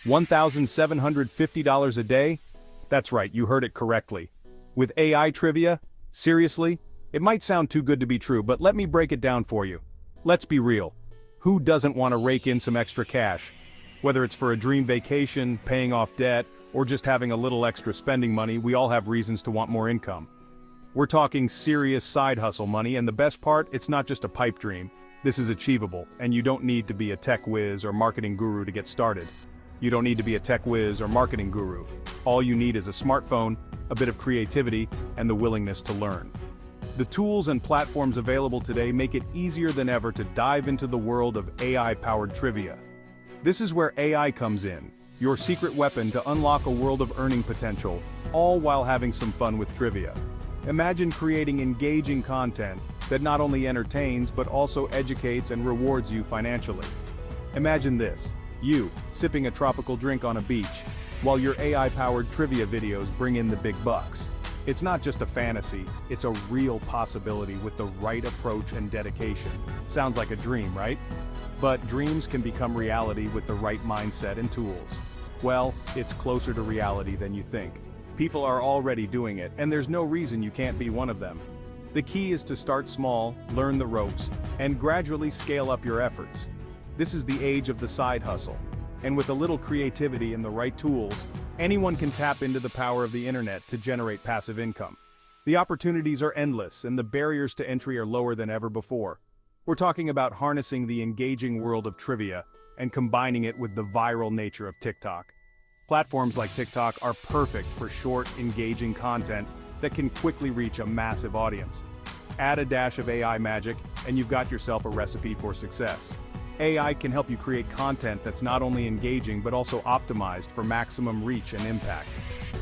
$1,750 a day? That's right, you heard it correctly. With AI trivia? Seriously? It might sound too good to be true, but let me break it down for you. Let's be real. Who doesn't want to rake in some extra cash? Whether it's for a dream vacation, paying off debt, or just having a little extra spending money, we all have reasons to want more income. We're talking serious side hustle money, and the best part, it's not just a pipe dream. This is achievable, and you don't need to be a tech whiz or marketing guru to get started. You don't need to be a tech whiz or marketing guru. All you need is a smartphone, a bit of creativity, and the willingness to learn. The tools and platforms available today make it easier than ever to dive into the world of AI-powered trivia. This is where AI comes in, your secret weapon to unlock a world of earning potential, all while having some fun with trivia. Imagine creating engaging content that not only entertains but also educates and rewards you financially. Imagine this, you, sipping a tropical drink on a beach, while your AI-powered trivia videos bring in the big bucks. It's not just a fantasy, it's a real possibility with the right approach and dedication. Sounds like a dream, right? But dreams can become reality with the right mindset and tools. Well, it's closer to reality than you think. People are already doing it, and there's no reason you can't be one of them. The key is to start small, learn the ropes, and gradually scale up your efforts. This is the age of the side hustle. And with a little creativity and the right tools, anyone can tap into the power of the internet to generate passive income. The opportunities are endless, and the barriers to entry are lower than ever before. We're talking about harnessing the engaging world of trivia and combining it with the viral nature of TikTok. Platforms like TikTok are perfect for short, engaging content that can quickly reach a massive audience. Add a dash of AI magic, and you've got yourself a recipe for success. AI can help you create content that's not only engaging but also optimized for maximum reach and impact.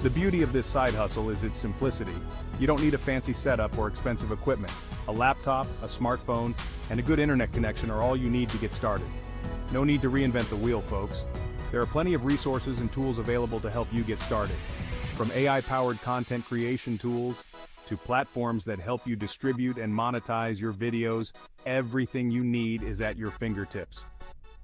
The beauty of this side hustle is its simplicity. You don't need a fancy setup or expensive equipment. A laptop, a smartphone, and a good internet connection are all you need to get started. No need to reinvent the wheel, folks. There are plenty of resources and tools available to help you get started. From AI-powered content creation tools to platforms that help you distribute and monetize your videos, everything you need is at your fingertips.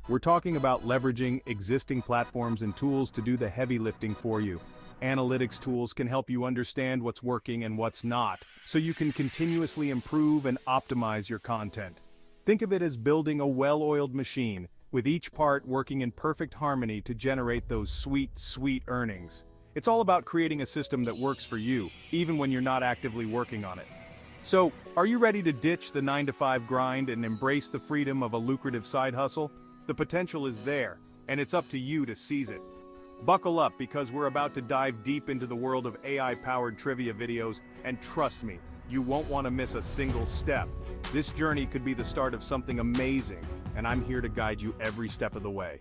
We're talking about leveraging existing platforms and tools to do the heavy lifting for you. Analytics tools can help you understand what's working and what's not, so you can continuously improve and optimize your content. Think of it as building a well-oiled machine, with each part working in perfect harmony to generate those sweet, sweet earnings. It's all about creating a system that works for you, even when you're not actively working on it. So, are you ready to ditch the 9-to-5 grind and embrace the freedom of a lucrative side hustle? The potential is there, and it's up to you to seize it. Buckle up, because we're about to dive deep into the world of AI-powered trivia videos, and trust me, you won't want to miss a single step. This journey could be the start of something amazing, and I'm here to guide you every step of the way.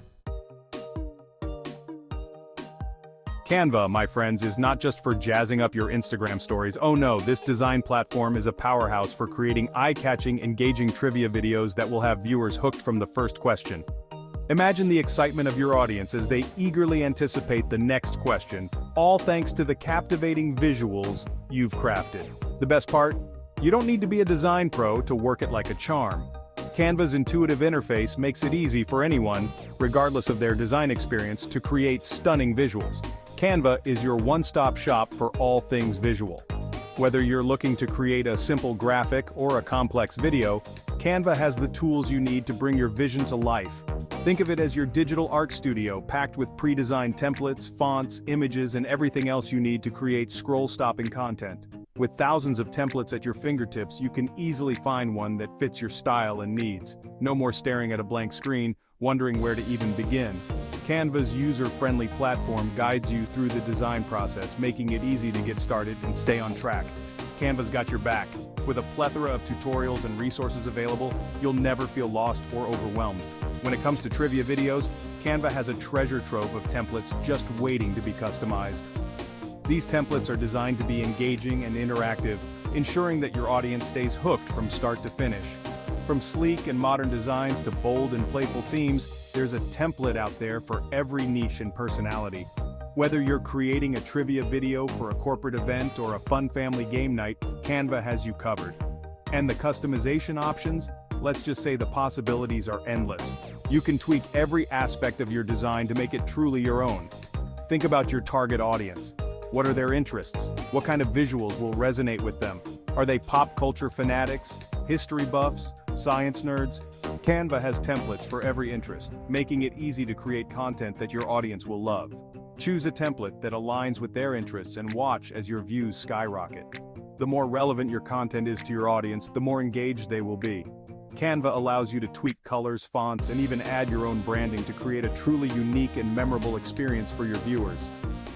Canva, my friends, is not just for jazzing up your Instagram stories. Oh no, this design platform is a powerhouse for creating eye-catching, engaging trivia videos that will have viewers hooked from the first question. Imagine the excitement of your audience as they eagerly anticipate the next question, all thanks to the captivating visuals you've crafted. The best part? You don't need to be a design pro to work it like a charm. Canva's intuitive interface makes it easy for anyone, regardless of their design experience, to create stunning visuals. Canva is your one-stop shop for all things visual. Whether you're looking to create a simple graphic or a complex video, Canva has the tools you need to bring your vision to life. Think of it as your digital art studio packed with pre-designed templates, fonts, images, and everything else you need to create scroll-stopping content. With thousands of templates at your fingertips, you can easily find one that fits your style and needs. No more staring at a blank screen, wondering where to even begin. Canva's user-friendly platform guides you through the design process, making it easy to get started and stay on track. Canva's got your back. With a plethora of tutorials and resources available, you'll never feel lost or overwhelmed. When it comes to trivia videos, Canva has a treasure trove of templates just waiting to be customized. These templates are designed to be engaging and interactive, ensuring that your audience stays hooked from start to finish. From sleek and modern designs to bold and playful themes, there's a template out there for every niche and personality. Whether you're creating a trivia video for a corporate event or a fun family game night, Canva has you covered. And the customization options? Let's just say the possibilities are endless. You can tweak every aspect of your design to make it truly your own. Think about your target audience. What are their interests? What kind of visuals will resonate with them? Are they pop culture fanatics, history buffs, science nerds? Canva has templates for every interest, making it easy to create content that your audience will love. Choose a template that aligns with their interests and watch as your views skyrocket. The more relevant your content is to your audience, the more engaged they will be. Canva allows you to tweak colors, fonts, and even add your own branding to create a truly unique and memorable experience for your viewers.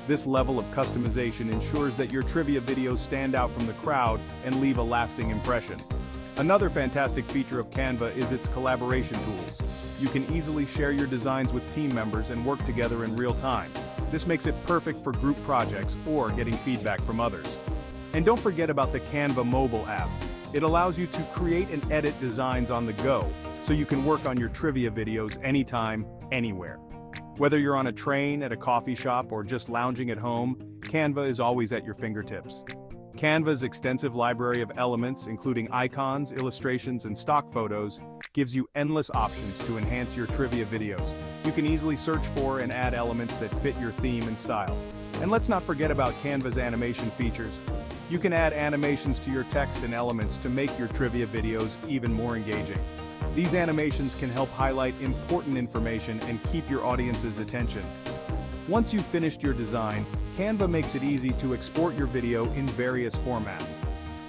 This level of customization ensures that your trivia videos stand out from the crowd and leave a lasting impression. Another fantastic feature of Canva is its collaboration tools. You can easily share your designs with team members and work together in real time. This makes it perfect for group projects or getting feedback from others. And don't forget about the Canva mobile app. It allows you to create and edit designs on the go, so you can work on your trivia videos anytime, anywhere. Whether you're on a train, at a coffee shop, or just lounging at home, Canva is always at your fingertips. Canva's extensive library of elements, including icons, illustrations, and stock photos, gives you endless options to enhance your trivia videos. You can easily search for and add elements that fit your theme and style. And let's not forget about Canva's animation features. You can add animations to your text and elements to make your trivia videos even more engaging. These animations can help highlight important information and keep your audience's attention. Once you've finished your design, Canva makes it easy to export your video in various formats.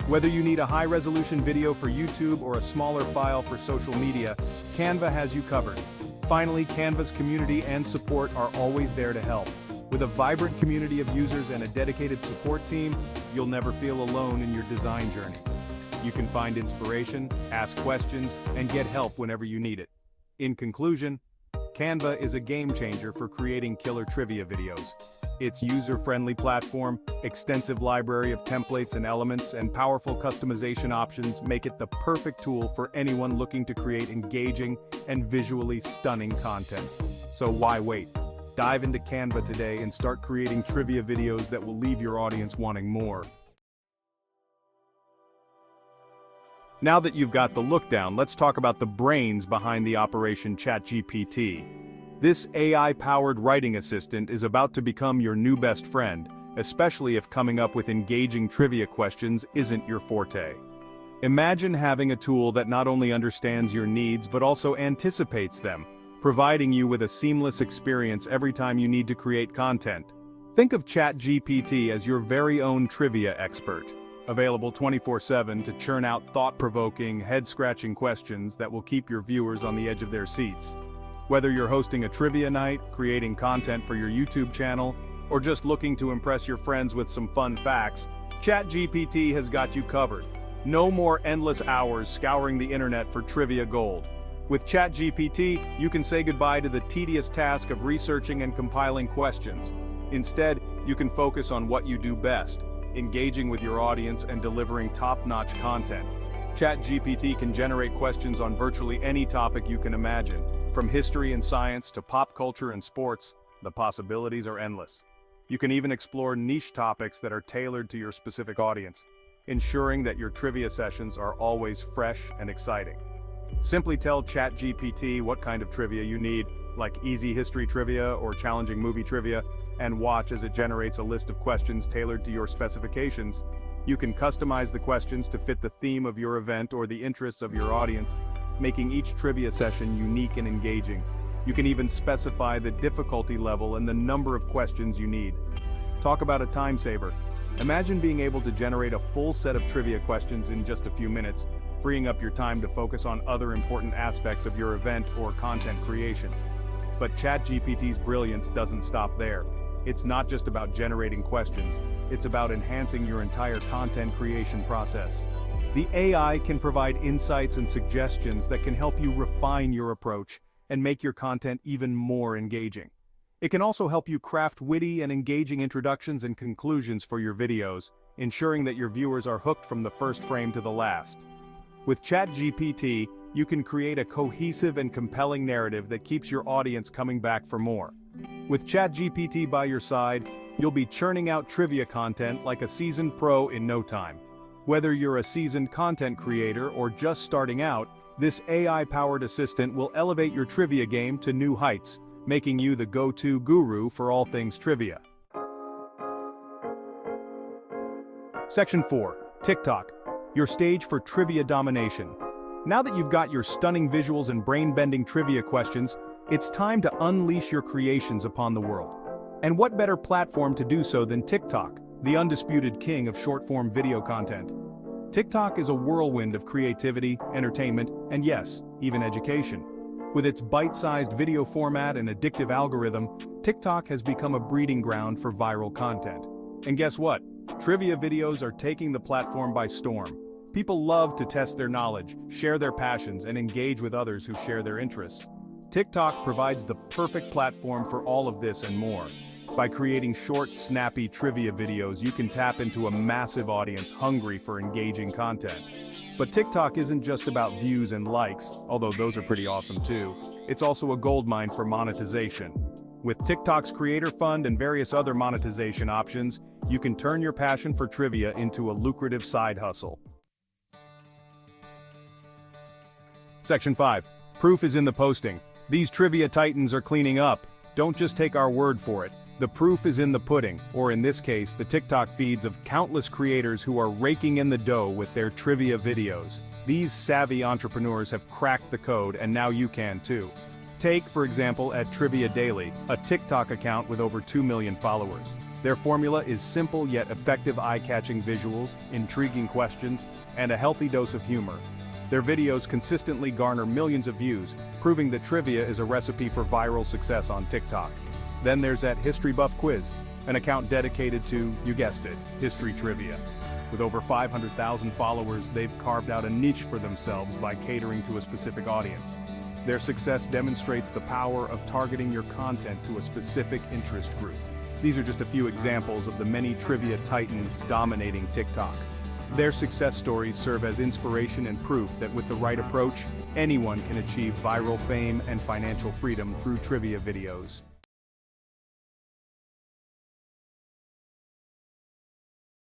Whether you need a high-resolution video for YouTube or a smaller file for social media, Canva has you covered. Finally, Canva's community and support are always there to help. With a vibrant community of users and a dedicated support team, you'll never feel alone in your design journey. You can find inspiration, ask questions, and get help whenever you need it. In conclusion, Canva is a game changer for creating killer trivia videos. Its user-friendly platform, extensive library of templates and elements, and powerful customization options make it the perfect tool for anyone looking to create engaging and visually stunning content. So why wait? Dive into Canva today and start creating trivia videos that will leave your audience wanting more. Now that you've got the look down, let's talk about the brains behind the Operation ChatGPT. This AI-powered writing assistant is about to become your new best friend, especially if coming up with engaging trivia questions isn't your forte. Imagine having a tool that not only understands your needs but also anticipates them, providing you with a seamless experience every time you need to create content. Think of ChatGPT as your very own trivia expert, available 24/7 to churn out thought-provoking, head-scratching questions that will keep your viewers on the edge of their seats. Whether you're hosting a trivia night, creating content for your YouTube channel, or just looking to impress your friends with some fun facts, ChatGPT has got you covered. No more endless hours scouring the internet for trivia gold. With ChatGPT, you can say goodbye to the tedious task of researching and compiling questions. Instead, you can focus on what you do best, engaging with your audience and delivering top-notch content. ChatGPT can generate questions on virtually any topic you can imagine. From history and science to pop culture and sports, the possibilities are endless. You can even explore niche topics that are tailored to your specific audience, ensuring that your trivia sessions are always fresh and exciting. Simply tell ChatGPT what kind of trivia you need, like easy history trivia or challenging movie trivia, and watch as it generates a list of questions tailored to your specifications. You can customize the questions to fit the theme of your event or the interests of your audience, making each trivia session unique and engaging. You can even specify the difficulty level and the number of questions you need. Talk about a time saver. Imagine being able to generate a full set of trivia questions in just a few minutes, freeing up your time to focus on other important aspects of your event or content creation. But ChatGPT's brilliance doesn't stop there. It's not just about generating questions, it's about enhancing your entire content creation process. The AI can provide insights and suggestions that can help you refine your approach and make your content even more engaging. It can also help you craft witty and engaging introductions and conclusions for your videos, ensuring that your viewers are hooked from the first frame to the last. With ChatGPT, you can create a cohesive and compelling narrative that keeps your audience coming back for more. With ChatGPT by your side, you'll be churning out trivia content like a seasoned pro in no time. Whether you're a seasoned content creator or just starting out, This AI-powered assistant will elevate your trivia game to new heights, making you the go-to guru for all things trivia. Section 4. TikTok, your stage for trivia domination. Now that you've got your stunning visuals and brain-bending trivia questions, it's time to unleash your creations upon the world. And what better platform to do so than TikTok, the undisputed king of short-form video content? TikTok is a whirlwind of creativity, entertainment, and yes, even education. With its bite-sized video format and addictive algorithm, TikTok has become a breeding ground for viral content. And guess what? Trivia videos are taking the platform by storm. People love to test their knowledge, share their passions, and engage with others who share their interests. TikTok provides the perfect platform for all of this and more. By creating short, snappy trivia videos, you can tap into a massive audience hungry for engaging content. But TikTok isn't just about views and likes, although those are pretty awesome too. It's also a goldmine for monetization. With TikTok's Creator Fund and various other monetization options, you can turn your passion for trivia into a lucrative side hustle. Section 5. Proof is in the posting. These trivia titans are cleaning up. Don't just take our word for it. The proof is in the pudding, or in this case, the TikTok feeds of countless creators who are raking in the dough with their trivia videos. These savvy entrepreneurs have cracked the code, and now you can too. Take, for example, at Trivia Daily, a TikTok account with over 2 million followers. Their formula is simple yet effective eye-catching visuals, intriguing questions, and a healthy dose of humor. Their videos consistently garner millions of views, proving that trivia is a recipe for viral success on TikTok. Then there's that History Buff Quiz, an account dedicated to, you guessed it, history trivia. With over 500,000 followers, they've carved out a niche for themselves by catering to a specific audience. Their success demonstrates the power of targeting your content to a specific interest group. These are just a few examples of the many trivia titans dominating TikTok. Their success stories serve as inspiration and proof that with the right approach, anyone can achieve viral fame and financial freedom through trivia videos.